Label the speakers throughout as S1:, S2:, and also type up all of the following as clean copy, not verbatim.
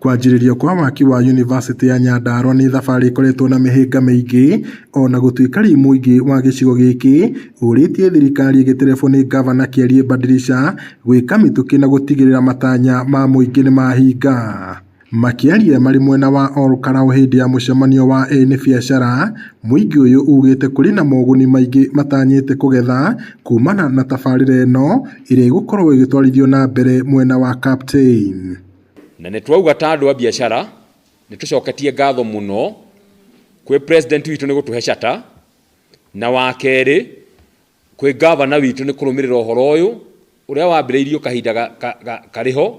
S1: Kwanjĩrĩrio kwa waki wa University ya Nyandarua nĩ thabarĩ ĩkoretwo na mĩhĩnga mĩingĩ, ona gũtuĩka rĩu mũingĩ wa gĩcigo gĩkĩ ũrĩtie thirikari ĩgĩterebwo nĩ gavana Kĩarie Badilisha gwĩka mĩtũkĩ na gũtigĩrĩra matanya ma mũingĩ nĩ mahinga. Makĩaria marĩ mwena wa Olkarau hĩndĩ ya mũcemanio wa ene biacara, mũingĩ ũyũ ugĩte kũrĩ na moguni maingĩ matanyĩte kũgetha kumana na tabarĩra ĩno ĩrĩa ĩgũkorwo ĩgĩtwarithio na mbere mwena wa Captain.
S2: Na nĩ twauga ta andũ a biacara nĩ tũcoketie ngatho mũno kwĩ president witũ nĩ gũtũhe cata, na wa kerĩ kwĩ gavana witũ nĩ kũrũmĩrĩra ũhoro ũyũ ũrĩa wambĩrĩirio kahinda karĩho,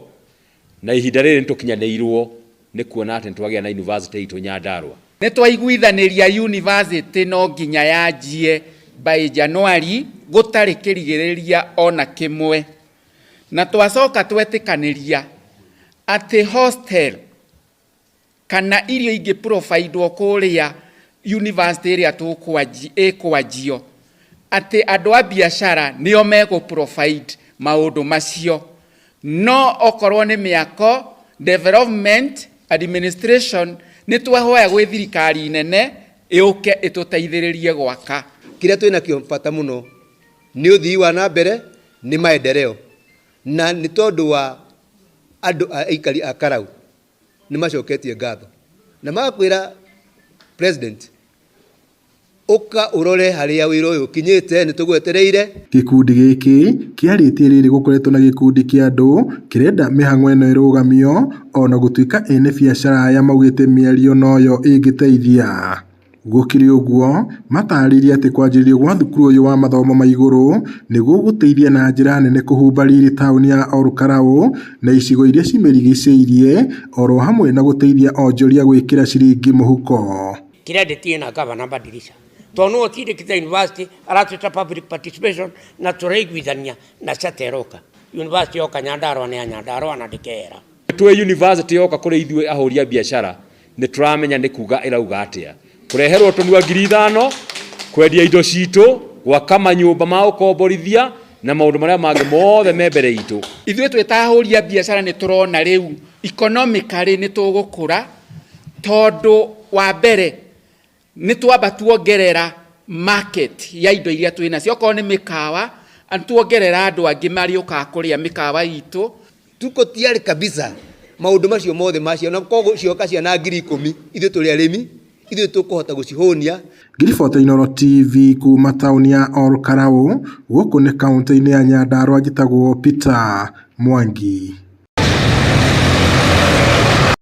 S2: na ihinda rĩrĩ nĩtũkinyanĩirwo nĩ kuona atĩ nĩtwagĩa na university itũ Nyandarua.
S3: Nĩ twaiguithanĩria university no nginya yanjie by January gũtarĩ kĩrigĩrĩria ona kĩmwe, na twacoka twetĩkanĩria atĩ hostel kana irio ingĩ providwo kũrĩa university ĩrĩa ĩkwanjio atĩ andũ a biacara nĩo megũ provide maũndũ macio, no okorwo nĩ mĩako, development, administration nĩ twahoya gwĩ thirikari nene ĩũke ĩtũteithĩrĩrie gwaka.
S4: Kĩrĩa twĩna kĩo bata mũno nĩ ũthii wa na mbere, nĩ maendeleo, na nĩ tondũ wa andũ aikari a Karau nĩ macoketie ngatho na magakwĩra president ũka ũrore harĩa wĩra ũyũ ũkinyĩte, nĩ tũgwetereire.
S1: Gĩkundi gĩkĩ kĩarĩtie rĩrĩ gũkoretwo na gĩkundi kĩa andũ kĩrenda mĩhang'o ĩno ĩrũgamio, ona gũtuĩka ene biacara aya maugĩte mĩario noyo ĩngĩteithia. Gũkĩrĩ ũguo matarĩirie atĩ kwanjĩrĩrio gwa thukuru ũyũ wa mathomo ma igũrũ nĩguo gũteithia na njĩra nene kũhumba riri taũni ya Olkarau na icigo iria cimĩrigicĩirie, oro hamwe na gũteithia onjoria gwĩkĩra ciringi mũhuko.
S5: Kĩrendeti na gavana Badilisha tondũ ũtindĩkĩte university aratwĩta public participation na tũraiguithania na cateroka university yoka Nyandarua nĩ ya Nyandarua na ndĩkera.
S2: Twĩ university yoka kũrĩ ithuĩ ahũri a biacara nĩ tũramenya nĩ kuga ĩrauga atĩa, kũreherwo tũnua 5,000 kwendia indo citũ, gwaka manyũmba ma ũkomborithia na maũndũ marĩa mangĩ mothe me mbere itũ.
S3: Ithuĩ twĩta ahũri a biacara nĩ tũrona rĩu economically nĩ tũgũkũra, tondũ wa mbere nĩ twamba tuongerera market ya indo iria twĩna cio, okorwo nĩ mĩkawa tuongerera andũ angĩ marĩũkaga kũrĩa mĩkawa itũ.
S4: Tuko tiari kabisa maũndũ macio mothe macio, na koguo cioka ciana 10,000 ithuĩ tũrĩ arĩmi, ithuĩ tũkũhota gũcihonia.
S1: Ngiribota Inooro TV kuma taũni ya Olkarau, gũkũ nĩ kaũntĩ-inĩ ya Nyandarua, njĩtagwo Peter Mwangi.